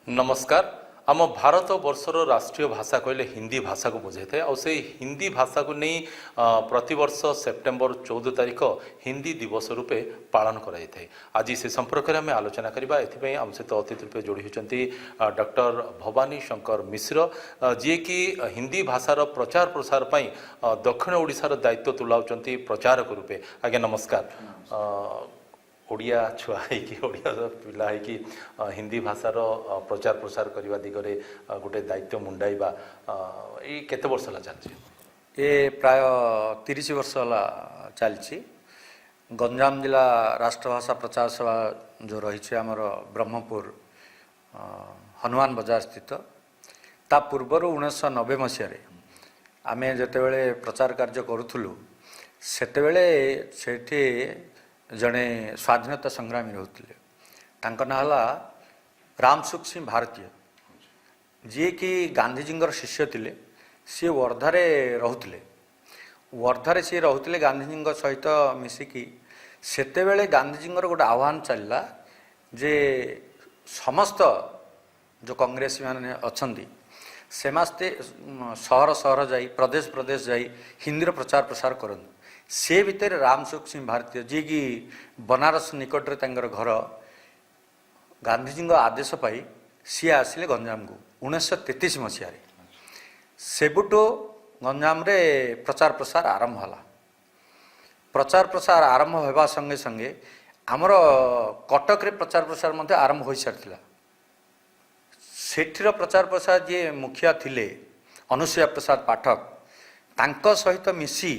नमस्कार। आम भारत वर्षर राष्ट्रीय भाषा कहले हिंदी भाषा को बुझे थे और से हिंदी भाषा को नहीं प्रतिवर्ष सेप्टेम्बर 14 तारिख हिंदी दिवस रूपे पालन कराई थे। आज से संपर्क में आम आलोचना करबा। एथिपई आम सहित अतिथि रूपे जोड़ी होती डॉक्टर भवानी शंकर मिश्र जी की हिंदी भाषार प्रचार प्रसार पई दक्षिण ओडिशार दायित्व तुलाउचंती प्रचारक रूपे। आज्ञा नमस्कार। ओडिया छुआ है ओडिया पिला है कि हिंदी भाषार प्रचार प्रसार करने दिगरे गोटे दायित्व मुंडाइबा ये केते वर्ष ला चलछि? ये प्राय 30 वर्ष ला चलछि। गंजाम जिला राष्ट्रभाषा प्रचार सभा जो रही आमर ब्रह्मपुर हनुमान बजार स्थित ता पूर्वर 1990 मसीह आम जितेबले प्रचार कार्य करूँ सेठी जड़े स्वाधीनता संग्रामी रोते ना रामसुख सिंह भारतीय जी कि गांधीजी शिष्य थे। सी वर्धारे रोते वर्धारे सी रोते गांधीजी सहित मिसिकी सेतेबेले गांधीजी गोटे आह्वान चलला जे समस्त जो कांग्रेसी माने अच्छी सेमास्ते सहर सहर जाई प्रदेश प्रदेश जाई हिंदी प्रचार प्रसार करते। से भितर रामसुख सिंह भारतीय जी की बनारस निकट में घर गांधीजी आदेश पाई सी आसिले गंजाम को 1933 मसीह सेबुटो गंजाम रे प्रचार प्रसार आरंभ होला। प्रचार प्रसार आरंभ होगा संगे संगे आमर कटक रे प्रचार प्रसार मध्य आरंभ हो सारी सेठीर प्रचार प्रसार जी मुखिया थिले अनुसुया प्रसाद पाठक तांको सहित मिसी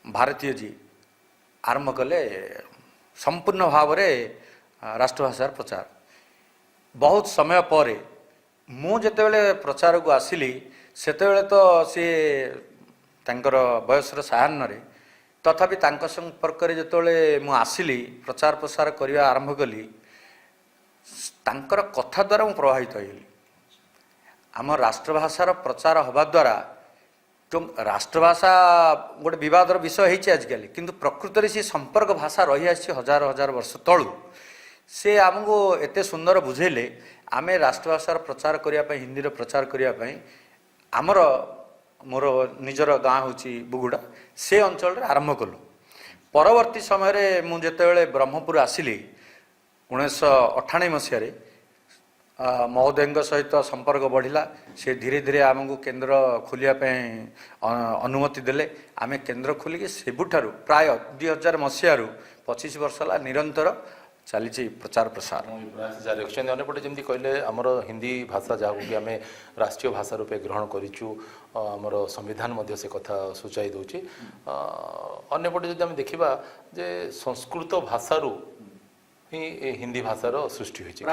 भारतीय जी आरंभ कले संपूर्ण भाव में राष्ट्रभाषार प्रचार। बहुत समय पर मु जितेबले प्रचार को आसिली सेतेबले तो सी तांकर बयसर सायान्न तथापि तांको संपर्क रे जितेबले मु आसिली प्रचार प्रसार करने आरंभ कली तांकर कथा द्वारा मु प्रभावित होइली। आम राष्ट्रभाषार प्रचार हवा द्वारा तो राष्ट्रभाषा गोटे विवादर विषय है आजिकल किंतु प्रकृत में सी संपर्क भाषा रही आसी हजार हजार वर्ष तलू से आमको एते सुंदर बुझेले आम राष्ट्रभाषार प्रचार करने हिंदी प्रचार करने आमर मोर निजर गाँ हूँ बुगुड़ा से अंचल आरंभ कलु। परवर्ती समय मुझे ब्रह्मपुर आसिली 1998 मसीह महोदय सहित संपर्क बढ़िला से धीरे धीरे आमको केन्द्र खोलिया अनुमति देले आमे केन्द्र खोलिकी सेबुठारु प्राय 2000 मसीह 25 वर्ष ला निरंतर चली प्रचार प्रसार जारी रखिछन। अन्यपटे जमी कहले आमर हिंदी भाषा जहाँ कि आम राष्ट्रीय भाषा रूपे ग्रहण करूँ आमर संविधान मध्य से कथा सूचाई दूची। अन्यपटे जब आम देखा जे संस्कृत भाषारू ही हिंदी भाषार सृष्टि होती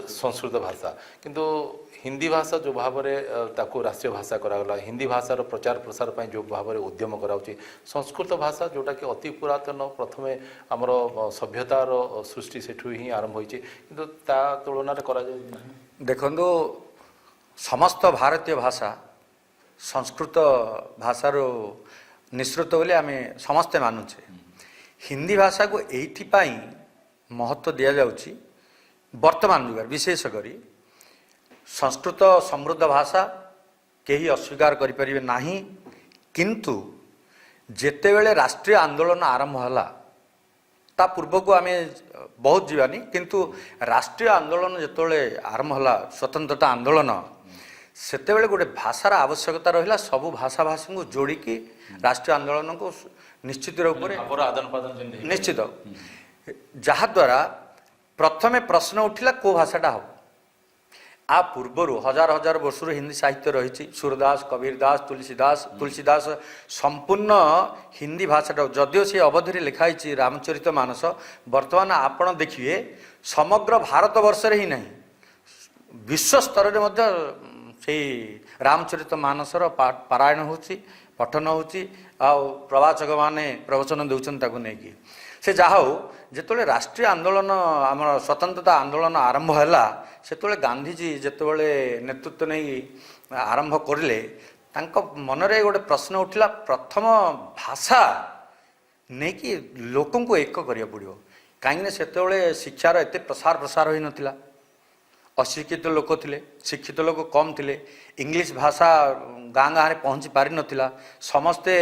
संस्कृत भाषा किंतु हिंदी भाषा जो भाव में ताकू राष्ट्रीय भाषा करागला हिंदी भाषार प्रचार प्रसार पर जो भाव में उद्यम कराउची संस्कृत भाषा जोटा कि अति पुरातन प्रथमे आमर सभ्यतार सृष्टि सेठू ही आरंभ होइची किंतु ता तुलना करा जाय देखंदो समस्त भारतीय भाषा संस्कृत भाषार निश्रुत बोली आमे समस्ते मानुछे। हिंदी भाषा को एइथिपाई महत्व दिया जाउची वर्तमान युग विशेषकर संस्कृत समृद्ध भाषा केही अस्वीकार करिपरिबे नाही किंतु जेतेबेले राष्ट्रीय आंदोलन आरंभ होला ता पूर्व को आमे बहुत जीवानी किंतु राष्ट्रीय आंदोलन जेतेबेले आरंभ होला स्वतंत्रता आंदोलन सेतेबेले गोटे भाषार आवश्यकता रहिला सबु भाषा भाषी को जोड़िकी राष्ट्रीय आंदोलन को निश्चित रूप में आदान प्रदान निश्चित जहा द्वारा प्रथमे प्रश्न उठिला को भाषाटा हो आ पूर्वर हजार हजार वर्ष हिंदी साहित्य रही सूरदास कबीरदास तुलसीदास संपूर्ण हिंदी भाषाटा जदिओ से अवधि लिखाई रामचरित मानस वर्तमान आपण देखिए समग्र भारत वर्ष ही नहीं विश्व स्तर में से रामचरित मानसर पारायण होची पठन होची प्रवाचक माने प्रवचन दौरान नहीं से जहा जिते राष्ट्रीय आंदोलन आम स्वतंत्रता आंदोलन आरंभ है से गांधीजी जितेबले नेतृत्व नहीं आरंभ करले मनरे गोटे प्रश्न उठिला प्रथम भाषा नहीं कि लोक को एक करिया पड़ो କାହିଁକିନା ସେତେବେଳେ ଶିକ୍ଷାର ଏତେ ପ୍ରସାର ପ୍ରସାର ହୋଇନଥିଲା। ଅଶିକ୍ଷିତ ଲୋକ ଥିଲେ, ଶିକ୍ଷିତ ଲୋକ କମ୍ ଥିଲେ, ଇଂଲିଶ ଭାଷା ଗାଁ ଗାଁରେ ପହଞ୍ଚି ପାରିନଥିଲା, ସମସ୍ତେ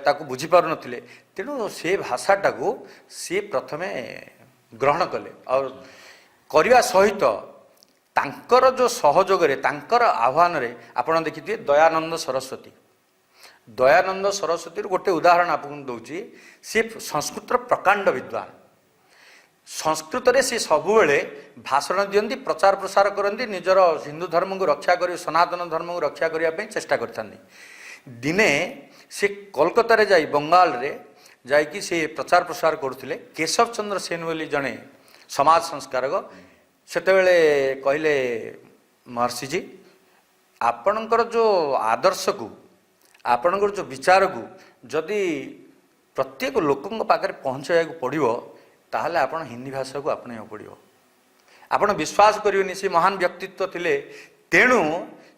ତାକୁ ବୁଝିପାରୁନଥିଲେ। ତେଣୁ ସେ ଭାଷାଟାକୁ ସିଏ ପ୍ରଥମେ ଗ୍ରହଣ କଲେ ଆଉ କରିବା ସହିତ ତାଙ୍କର ଯେଉଁ ସହଯୋଗରେ ତାଙ୍କର ଆହ୍ୱାନରେ ଆପଣ ଦେଖିଥିବେ ଦୟାନନ୍ଦ ସରସ୍ୱତୀ। ଦୟାନନ୍ଦ ସରସ୍ୱତୀର ଗୋଟେ ଉଦାହରଣ ଆପଣଙ୍କୁ ଦେଉଛି। ସିଏ ସଂସ୍କୃତର ପ୍ରକାଣ୍ଡ ବିଦ୍ୱାନ। ସଂସ୍କୃତରେ ସେ ସବୁବେଳେ ଭାଷଣ ଦିଅନ୍ତି, ପ୍ରଚାର ପ୍ରସାର କରନ୍ତି, ନିଜର ହିନ୍ଦୁ ଧର୍ମକୁ ରକ୍ଷା କରି ସନାତନ ଧର୍ମକୁ ରକ୍ଷା କରିବା ପାଇଁ ଚେଷ୍ଟା କରିଥାନ୍ତି। ଦିନେ ସେ କୋଲକାତାରେ ଯାଇ ବଙ୍ଗାଳରେ ଯାଇକି ସେ ପ୍ରଚାର ପ୍ରସାର କରୁଥିଲେ। କେଶବ ଚନ୍ଦ୍ର ସେନ ବୋଲି ଜଣେ ସମାଜ ସଂସ୍କାରକ ସେତେବେଳେ କହିଲେ, ମହର୍ଷିଜୀ ଆପଣଙ୍କର ଯେଉଁ ଆଦର୍ଶକୁ ଆପଣଙ୍କର ଯେଉଁ ବିଚାରକୁ ଯଦି ପ୍ରତ୍ୟେକ ଲୋକଙ୍କ ପାଖରେ ପହଞ୍ଚାଇବାକୁ ପଡ଼ିବ ତାହେଲେ ଆପଣ ହିନ୍ଦୀ ଭାଷାକୁ ଆପଣେଇବାକୁ ପଡ଼ିବ। ଆପଣ ବିଶ୍ୱାସ କରିବେନି, ସେ ମହାନ ବ୍ୟକ୍ତିତ୍ୱ ଥିଲେ। ତେଣୁ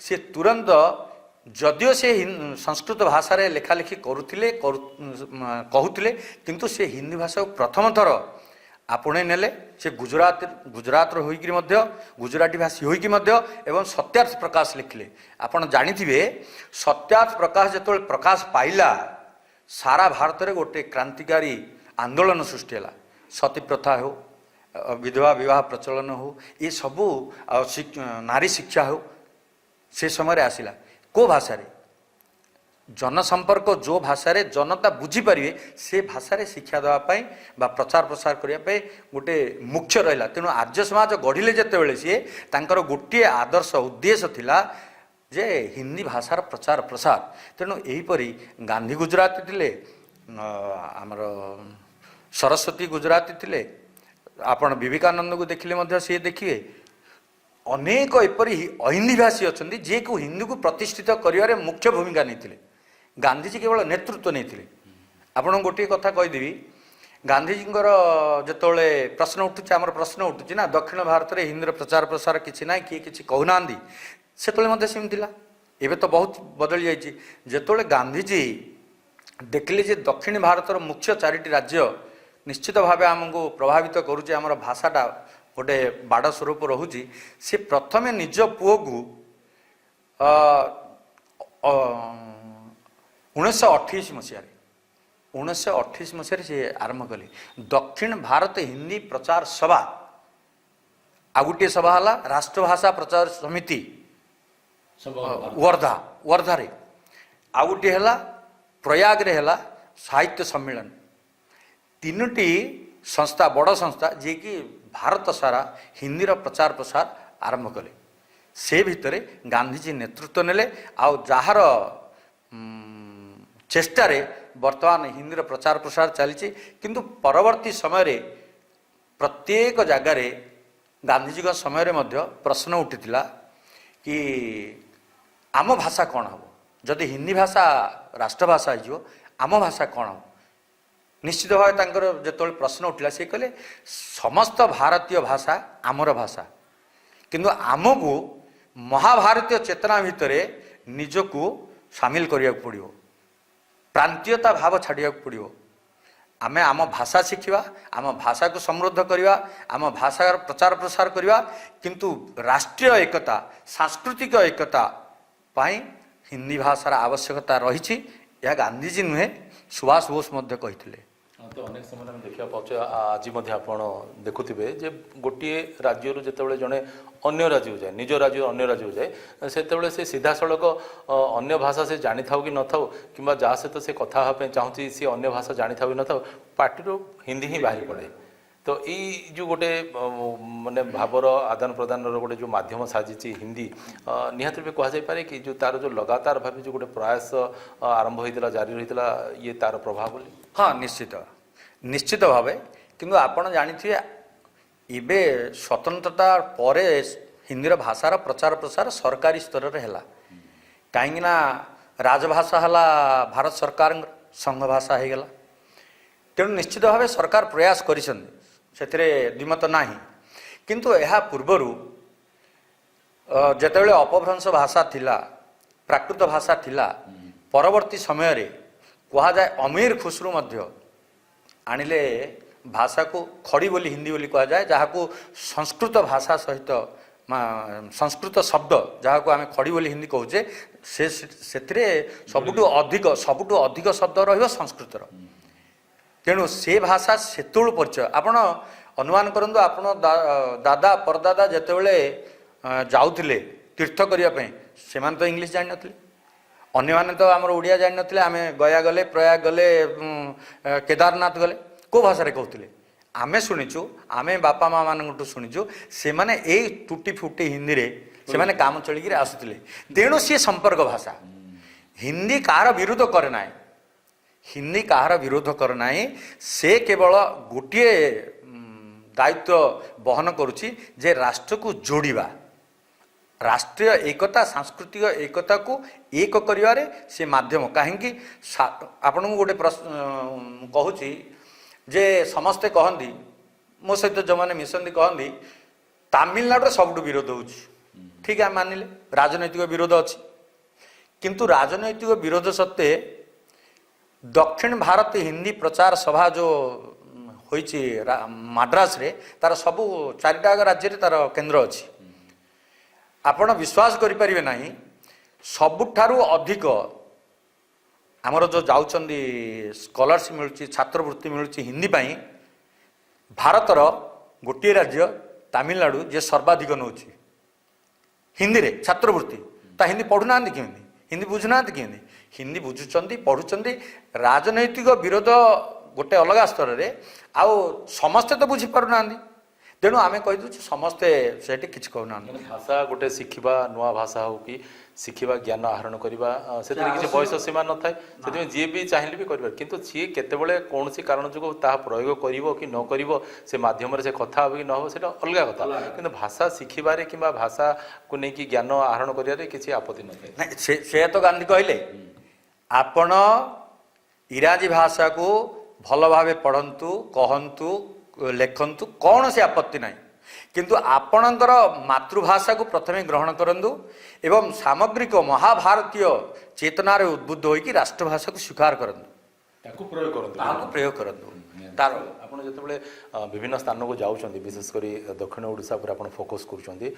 ସେ ତୁରନ୍ତ ଯଦିଓ ସେ ସଂସ୍କୃତ ଭାଷାରେ ଲେଖାଲେଖି କରୁଥିଲେ କହୁଥିଲେ, କିନ୍ତୁ ସେ ହିନ୍ଦୀ ଭାଷାକୁ ପ୍ରଥମ ଥର ଆପଣେଇ ନେଲେ। ସେ ଗୁଜରାଟର ହୋଇକରି ମଧ୍ୟ ଗୁଜରାଟୀ ଭାଷୀ ହୋଇକି ମଧ୍ୟ ଏବଂ ସତ୍ୟାର୍ଥ ପ୍ରକାଶ ଲେଖିଲେ। ଆପଣ ଜାଣିଥିବେ ସତ୍ୟାର୍ଥ ପ୍ରକାଶ ଯେତେବେଳେ ପ୍ରକାଶ ପାଇଲା ସାରା ଭାରତରେ ଗୋଟେ କ୍ରାନ୍ତିକାରୀ ଆନ୍ଦୋଳନ ସୃଷ୍ଟି ହେଲା। ସତୀ ପ୍ରଥା ହେଉ, ବିଧବା ବିବାହ ପ୍ରଚଳନ ହେଉ, ଏସବୁ ଆଉ ନାରୀ ଶିକ୍ଷା ହେଉ ସେ ସମୟରେ ଆସିଲା। କେଉଁ ଭାଷାରେ? ଜନସମ୍ପର୍କ ଯେଉଁ ଭାଷାରେ ଜନତା ବୁଝିପାରିବେ ସେ ଭାଷାରେ ଶିକ୍ଷା ଦେବା ପାଇଁ ବା ପ୍ରଚାର ପ୍ରସାର କରିବା ପାଇଁ ଗୋଟେ ମୁଖ୍ୟ ରହିଲା। ତେଣୁ ଆର୍ଯ୍ୟ ସମାଜ ଗଢ଼ିଲେ ଯେତେବେଳେ ସିଏ ତାଙ୍କର ଗୋଟିଏ ଆଦର୍ଶ ଉଦ୍ଦେଶ୍ୟ ଥିଲା ଯେ ହିନ୍ଦୀ ଭାଷାର ପ୍ରଚାର ପ୍ରସାର। ତେଣୁ ଏହିପରି ଗାନ୍ଧୀ ଗୁଜରାଟୀ ଥିଲେ, ଆମର ସରସ୍ୱତୀ ଗୁଜରାଟୀ ଥିଲେ, ଆପଣ ବିବେକାନନ୍ଦକୁ ଦେଖିଲେ ମଧ୍ୟ ସିଏ ଦେଖିବେ ଅନେକ ଏପରି ଅହିନ୍ଦୀ ଭାଷୀ ଅଛନ୍ତି ଯିଏକୁ ହିନ୍ଦୀକୁ ପ୍ରତିଷ୍ଠିତ କରିବାରେ ମୁଖ୍ୟ ଭୂମିକା ନେଇଥିଲେ। ଗାନ୍ଧିଜୀ କେବଳ ନେତୃତ୍ୱ ନେଇଥିଲେ। ଆପଣଙ୍କୁ ଗୋଟିଏ କଥା କହିଦେବି, ଗାନ୍ଧିଜୀଙ୍କର ଯେତେବେଳେ ପ୍ରଶ୍ନ ଉଠୁଛି, ଆମର ପ୍ରଶ୍ନ ଉଠୁଛି ନା ଦକ୍ଷିଣ ଭାରତରେ ହିନ୍ଦୀର ପ୍ରଚାର ପ୍ରସାର କିଛି ନାହିଁ, କିଏ କିଛି କହୁନାହାନ୍ତି, ସେତେବେଳେ ମଧ୍ୟ ସେମିତି ଥିଲା। ଏବେ ତ ବହୁତ ବଦଳି ଯାଇଛି। ଯେତେବେଳେ ଗାନ୍ଧିଜୀ ଦେଖିଲେ ଯେ ଦକ୍ଷିଣ ଭାରତର ମୁଖ୍ୟ 4ଟି ରାଜ୍ୟ ନିଶ୍ଚିତ ଭାବେ ଆମକୁ ପ୍ରଭାବିତ କରୁଛି, ଆମର ଭାଷାଟା ଗୋଟେ ବାଡ଼ ସ୍ୱରୂପ ରହୁଛି, ସେ ପ୍ରଥମେ ନିଜ ପୁଅକୁ 1928 ମସିହାରେ ସେ ଆରମ୍ଭ କଲେ ଦକ୍ଷିଣ ଭାରତ ହିନ୍ଦୀ ପ୍ରଚାର ସଭା। ଆଉ ଗୋଟିଏ ସଭା ହେଲା ରାଷ୍ଟ୍ରଭାଷା ପ୍ରଚାର ସମିତି ୱାର୍ଦ୍ଧାରେ, ଆଉ ଗୋଟିଏ ହେଲା ପ୍ରୟାଗରେ ହେଲା ସାହିତ୍ୟ ସମ୍ମିଳନୀ। 3ଟି ସଂସ୍ଥା, ବଡ଼ ସଂସ୍ଥା ଯିଏକି ଭାରତ ସାରା ହିନ୍ଦୀର ପ୍ରଚାର ପ୍ରସାର ଆରମ୍ଭ କଲେ। ସେ ଭିତରେ ଗାନ୍ଧିଜୀ ନେତୃତ୍ୱ ନେଲେ। ଆଉ ଯାହାର ଚେଷ୍ଟାରେ ବର୍ତ୍ତମାନ ହିନ୍ଦୀର ପ୍ରଚାର ପ୍ରସାର ଚାଲିଛି। କିନ୍ତୁ ପରବର୍ତ୍ତୀ ସମୟରେ ପ୍ରତ୍ୟେକ ଜାଗାରେ ଗାନ୍ଧିଜୀଙ୍କ ସମୟରେ ମଧ୍ୟ ପ୍ରଶ୍ନ ଉଠିଥିଲା କି ଆମ ଭାଷା କ'ଣ ହେବ? ଯଦି ହିନ୍ଦୀ ଭାଷା ରାଷ୍ଟ୍ରଭାଷା ହେଇଯିବ ଆମ ଭାଷା କ'ଣ ହେବ? ନିଶ୍ଚିତ ଭାବେ ତାଙ୍କର ଯେତେବେଳେ ପ୍ରଶ୍ନ ଉଠିଲା ସେ କହିଲେ ସମସ୍ତ ଭାରତୀୟ ଭାଷା ଆମର ଭାଷା, କିନ୍ତୁ ଆମକୁ ମହାଭାରତୀୟ ଚେତନା ଭିତରେ ନିଜକୁ ସାମିଲ କରିବାକୁ ପଡ଼ିବ, ପ୍ରାନ୍ତୀୟତା ଭାବ ଛାଡ଼ିବାକୁ ପଡ଼ିବ। ଆମେ ଆମ ଭାଷା ଶିଖିବା, ଆମ ଭାଷାକୁ ସମୃଦ୍ଧ କରିବା, ଆମ ଭାଷାର ପ୍ରଚାର ପ୍ରସାର କରିବା, କିନ୍ତୁ ରାଷ୍ଟ୍ରୀୟ ଏକତା, ସାଂସ୍କୃତିକ ଏକତା ପାଇଁ ହିନ୍ଦୀ ଭାଷାର ଆବଶ୍ୟକତା ରହିଛି। ଏହା ଗାନ୍ଧିଜୀ ନୁହେଁ, ସୁଭାଷ ବୋଷ ମଧ୍ୟ କହିଥିଲେ। ତ ଅନେକ ସମୟରେ ଆମେ ଦେଖିବାକୁ ପାଉଛେ, ଆଜି ମଧ୍ୟ ଆପଣ ଦେଖୁଥିବେ ଯେ ଗୋଟିଏ ରାଜ୍ୟରୁ ଯେତେବେଳେ ଜଣେ ଅନ୍ୟ ରାଜ୍ୟକୁ ଯାଏ, ନିଜ ରାଜ୍ୟରୁ ଅନ୍ୟ ରାଜ୍ୟକୁ ଯାଏ, ସେତେବେଳେ ସେ ସିଧାସଳଖ ଅନ୍ୟ ଭାଷା ସେ ଜାଣିଥାଉ କି ନଥାଉ, କିମ୍ବା ଯାହା ସହିତ ସେ କଥା ହେବା ପାଇଁ ଚାହୁଁଛି ସେ ଅନ୍ୟ ଭାଷା ଜାଣିଥାଉ କି ନଥାଉ, ପାଟିରୁ ହିନ୍ଦୀ ହିଁ ବାହାରି ପଡ଼େ। ତ ଏଇ ଯେଉଁ ଗୋଟେ ମାନେ ଭାବର ଆଦାନ ପ୍ରଦାନର ଗୋଟେ ଯେଉଁ ମାଧ୍ୟମ ସାଜିଛି ହିନ୍ଦୀ, ନିହାତି ରୂପେ କୁହାଯାଇପାରେ କି ଯେଉଁ ତାର ଯେଉଁ ଲଗାତାର ଭାବେ ଯେଉଁ ଗୋଟେ ପ୍ରୟାସ ଆରମ୍ଭ ହୋଇଥିଲା, ଜାରି ରହିଥିଲା, ଇଏ ତାର ପ୍ରଭାବ ବୋଲି? ହଁ, ନିଶ୍ଚିତ ଭାବେ। କିନ୍ତୁ ଆପଣ ଜାଣିଥିବେ ଏବେ ସ୍ୱତନ୍ତ୍ରତା ପରେ ହିନ୍ଦୀର ଭାଷାର ପ୍ରଚାର ପ୍ରସାର ସରକାରୀ ସ୍ତରରେ ହେଲା। କାହିଁକିନା ରାଜଭାଷା ହେଲା ଭାରତ ସରକାରଙ୍କର, ସଂଘ ଭାଷା ହୋଇଗଲା। ତେଣୁ ନିଶ୍ଚିତ ଭାବେ ସରକାର ପ୍ରୟାସ କରିଛନ୍ତି, ସେଥିରେ ଦ୍ୱିମତ ନାହିଁ। କିନ୍ତୁ ଏହା ପୂର୍ବରୁ ଯେତେବେଳେ ଅପଭ୍ରଂଶ ଭାଷା ଥିଲା, ପ୍ରାକୃତ ଭାଷା ଥିଲା, ପରବର୍ତ୍ତୀ ସମୟରେ କୁହାଯାଏ ଅମୀର ଖୁସରୁ ମଧ୍ୟ ଆଣିଲେ भाषा को खड़ी बोली हिंदी बोली कह जाए, जहाँ को संस्कृत भाषा सहित संस्कृत शब्द जहाँ को आम खड़ी बोली हिंदी कहूचे से सबुठु अधिक शब्द रहिबो संस्कृतर। तेणु से भाषा सेतुल परिचय आपण अनुमान करंतु आपण दादा परदादा जेतेबेले जाउथिले तीर्थ करिया पई सेमान तो इंग्लिश जानि नथिले, अन्य माने तो आमर ओडिया जानि नथिले। आमे गया गले, प्रयाग गले, केदारनाथ गले को भाषा रे कहउथिले आमे शुणिचु, आमे बापा माँ मानठू शुणिचु से माने ए टूटी फुटी हिंदी रे से माने काम चलिक आसुथिले। तेणु सी संपर्क भाषा। हिंदी कार विरोध करे ना, हिंदी कहार विरोध कर ना, से केवल गोटे दायित्व बहन करुच्ची जे राष्ट्र को जोड़िबा, राष्ट्रीय एकता सांस्कृतिक एकता को एक करिवारे से माध्यम। कहीं आपन को गोटे प्रश्न कहूँ जे समस्ते कहती मो सहित जो मैंने मिशंती कहती तमिलनाडु सबुठ विरोध हो, ठीक है मानिले राजनैतिक विरोध अच्छी, किंतु राजनैतिक विरोध सत्वे दक्षिण भारत हिंदी प्रचार सभा जो होइछि मद्रास रे तार सबू चारिटा राज्य रे तार केंद्र अच्छी। आपण विश्वास करि परिबे नाही, सबुठारु अधिक आमर जो जाउचंदी स्कॉलरशिप मिलुची, छात्रवृत्ति मिलुची हिंदी पाई, भारतर गोटे राज्य तमिलनाडु जे सर्वाधिक नौची हिंदी रे छात्रवृत्ति। ता हिंदी पढ़ुना केमी, हिंदी बुझुना केमी, हिंदी बुझुचंदी पढ़ुचंदी। राजनैतिक विरोध गोटे अलग स्तर रे आउ समस्ते तो बुझी पारु नांदी, तेणु आमे कहि दउछु समस्ते सेठी किछ कहउना। भाषा गोटे शिखिबा नुआ भाषा हो कि शिखिबा ज्ञान आहरण करिबा से किसी बयस सीमा न थाए, से जी भी चाहिए भी करिबा, किंतु सी केतेबेले कोनसी कारण जो ता प्रयोग करिवो कि न करिवो से माध्यम रे से कथा हो कि न हो सेटा अलगा कथा, किंतु भाषा शिखिबारे किबा भाषा को नै कि ज्ञान आहरण करियारे किछि आपत्ति न थाए। नहीं से तो गांधी कहले आपण इंग्राजी भाषा को भल भावे पढ़ंतु, कहंतु, लेखंतु, कौन से आपत्ति नहीं, किंतु आपणकर मातृभाषा को प्रथमे ग्रहण करंतु एवं सामग्रिक महाभारतीय चेतना रे उद्बुद्ध होइकि राष्ट्रभाषा को स्वीकार करंतु, ताकू प्रयोग करंतु, ताकू प्रयोग करंतु। तार आपण जेतेबेले विभिन्न स्थान को जाउचंदी, विशेष करी दक्षिण ओडिसा पर आपण फोकस करूचंदी,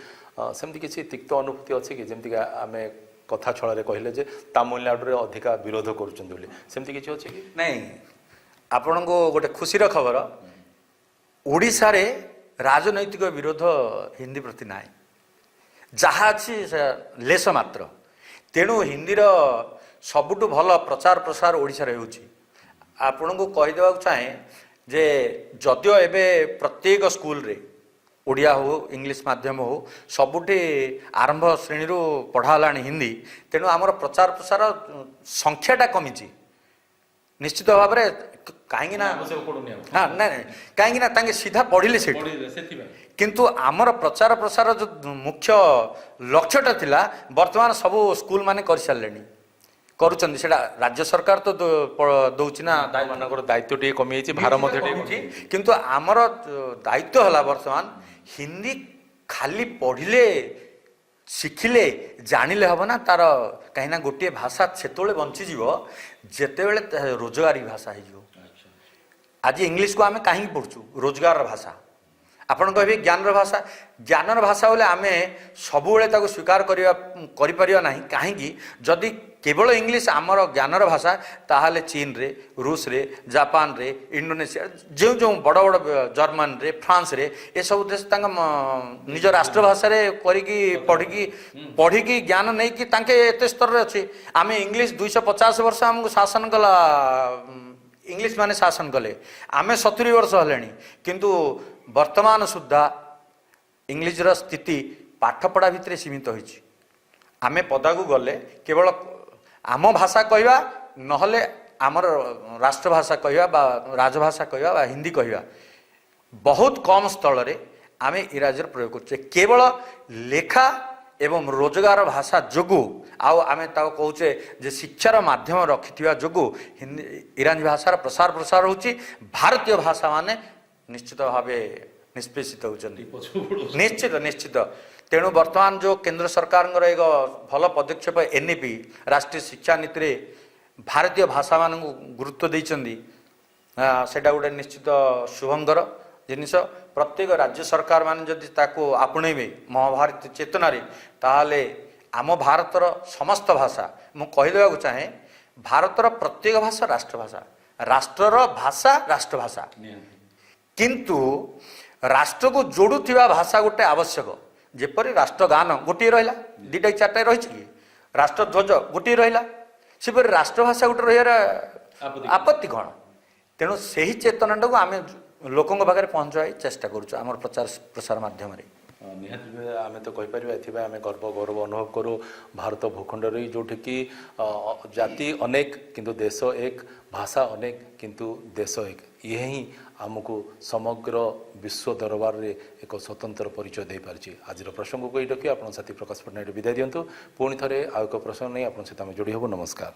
सेमति किछि तिक्त अनुभूति अछि कि जेमति आमे कथा छଳରେ कहले जे तमिलनाडु रे अधिका विरोध करूचंदी बोली, सेमति किछि अछि कि नहीं? आपण को गोटे खुशीर खबर, ओडिशा रे राजनैतिक विरोध हिंदी प्रति ना, जहाँ अच्छी लेस मात्र। तेणु हिंदीर सबुठु भल प्रचार प्रसार ओडिशा रे होउछि। आपण को कहि देबा चाहे जे जदियो एबे प्रत्येक स्कूल रे ओडिया हो, इंग्लिश माध्यम हो, सबुठी आरंभ श्रेणी रू पढ़ालानी हिंदी। तेणु आमर प्रचार प्रसार संख्याटा कमिछि निश्चित भाव में, कहीं ना हाँ ना कहीं सीधा पढ़िले से, किंतु आमर प्रचार प्रसार जो मुख्य लक्ष्यटा थिला वर्तमान सबू स्कूल माने कर सारे करुचंदी, सेटा राज्य सरकार तो दउछि ना, दायित्व टे कमी भार मध्य, किंतु आमर दायित्व हला वर्तमान हिंदी खाली पढ़िले शिखिले जानिले हम ना, तार कहीं गोटे भाषा सेतोले बंचीज जेतेबेले रोजगारी भाषा हो। आज इंग्लिश को आमे कहीं पढ़ुचु रोजगार भाषा, आपण कहबे ज्ञानर भाषा, ज्ञानर भाषा बोले आमे सबुबेले ताको स्वीकार करि परिया नाही, काहेकि जदि केवल इंग्लिश आमर ज्ञानर भाषा ताहाले चीन रे, रूस रे, जापान रे, इंडोनेशिया जो जो बड़ बड़ जर्मन रे, फ्रांस रे, ए सब देश तांका निज राष्ट्रभाषा रे करिकी पढ़िकी ज्ञान नहीं कि तांके एते स्तर रे अछि। आमे इंग्लिश 250 वर्ष हमको शासन कला, इंग्लिश माने शासन कले, आमे 70 वर्ष हलेनी, किंतु वर्तमान सुद्धा इंग्लिशर स्थिति पाठपढ़ा भितर सीमित होइछि। आमे पदाकू गले केवल आम भाषा कहवा नहले आमर राष्ट्रभाषा कहवा बा राजभाषा कहवा बा हिंदी कहवा, बहुत कम स्थल रे आमे इंग्राजीर प्रयोग करछे। केवल लेखा एवं रोजगार भाषा जोगु आउ आमे ताको कहूचे जे शिक्षार माध्यम रखिथिबा जोगु हिंदी इंग्राजी भाषार प्रसार प्रसार होची। भारतीय भाषा माने निश्चित भावे निष्पेषित होचंदी, निश्चित निश्चित। तेणु वर्तमान जो केंद्र सरकार एक भल पदक्षेप एनईपी राष्ट्रीय शिक्षा नीति रे भारतीय भाषा मान गुरुत्व देइचंदी, ସେଇଟା ଗୋଟେ ନିଶ୍ଚିତ ଶୁଭଙ୍କର ଜିନିଷ। ପ୍ରତ୍ୟେକ ରାଜ୍ୟ ସରକାର ମାନେ ଯଦି ତାକୁ ଆପଣେଇବେ ମହାଭାରତ ଚେତନାରେ, ତାହେଲେ ଆମ ଭାରତର ସମସ୍ତ ଭାଷା, ମୁଁ କହିଦେବାକୁ ଚାହେଁ ଭାରତର ପ୍ରତ୍ୟେକ ଭାଷା ରାଷ୍ଟ୍ରଭାଷା, ରାଷ୍ଟ୍ରର ଭାଷା ରାଷ୍ଟ୍ରଭାଷା, କିନ୍ତୁ ରାଷ୍ଟ୍ରକୁ ଯୋଡ଼ୁଥିବା ଭାଷା ଗୋଟେ ଆବଶ୍ୟକ। ଯେପରି ରାଷ୍ଟ୍ରଗାନ ଗୋଟିଏ ରହିଲା, ଦୁଇଟା କି ଚାରିଟା ରହିଛି କି, ରାଷ୍ଟ୍ରଧ୍ୱଜ ଗୋଟିଏ ରହିଲା, ସେପରି ରାଷ୍ଟ୍ରଭାଷା ଗୋଟେ ରହିବାର ଆପତ୍ତି କ'ଣ? ତେଣୁ ସେହି ଚେତନାଟାକୁ ଆମେ ଲୋକଙ୍କ ପାଖରେ ପହଞ୍ଚାଇ ଚେଷ୍ଟା କରୁଛୁ ଆମର ପ୍ରଚାର ପ୍ରସାର ମାଧ୍ୟମରେ। ନିହାତି ଭାବେ ଆମେ ତ କହିପାରିବା, ଏଥିପାଇଁ ଆମେ ଗୌରବ ଅନୁଭବ କରୁ ଭାରତ ଭୂଖଣ୍ଡରେ ଯେଉଁଠିକି ଜାତି ଅନେକ କିନ୍ତୁ ଦେଶ ଏକ, ଭାଷା ଅନେକ କିନ୍ତୁ ଦେଶ ଏକ। ଇଏ ହିଁ ଆମକୁ ସମଗ୍ର ବିଶ୍ୱ ଦରବାରରେ ଏକ ସ୍ୱତନ୍ତ୍ର ପରିଚୟ ଦେଇପାରିଛି। ଆଜିର ପ୍ରସଙ୍ଗକୁ ଏଇ ରଖି ଆପଣଙ୍କ ସାଥୀ ପ୍ରକାଶ ପଟ୍ଟନାୟକ ବିଦାୟ ଦିଅନ୍ତୁ। ପୁଣି ଥରେ ଆଉ ଏକ ପ୍ରସଙ୍ଗ ନେଇ ଆପଣଙ୍କ ସହିତ ଆମେ ଯୋଡ଼ି ହେବୁ। ନମସ୍କାର।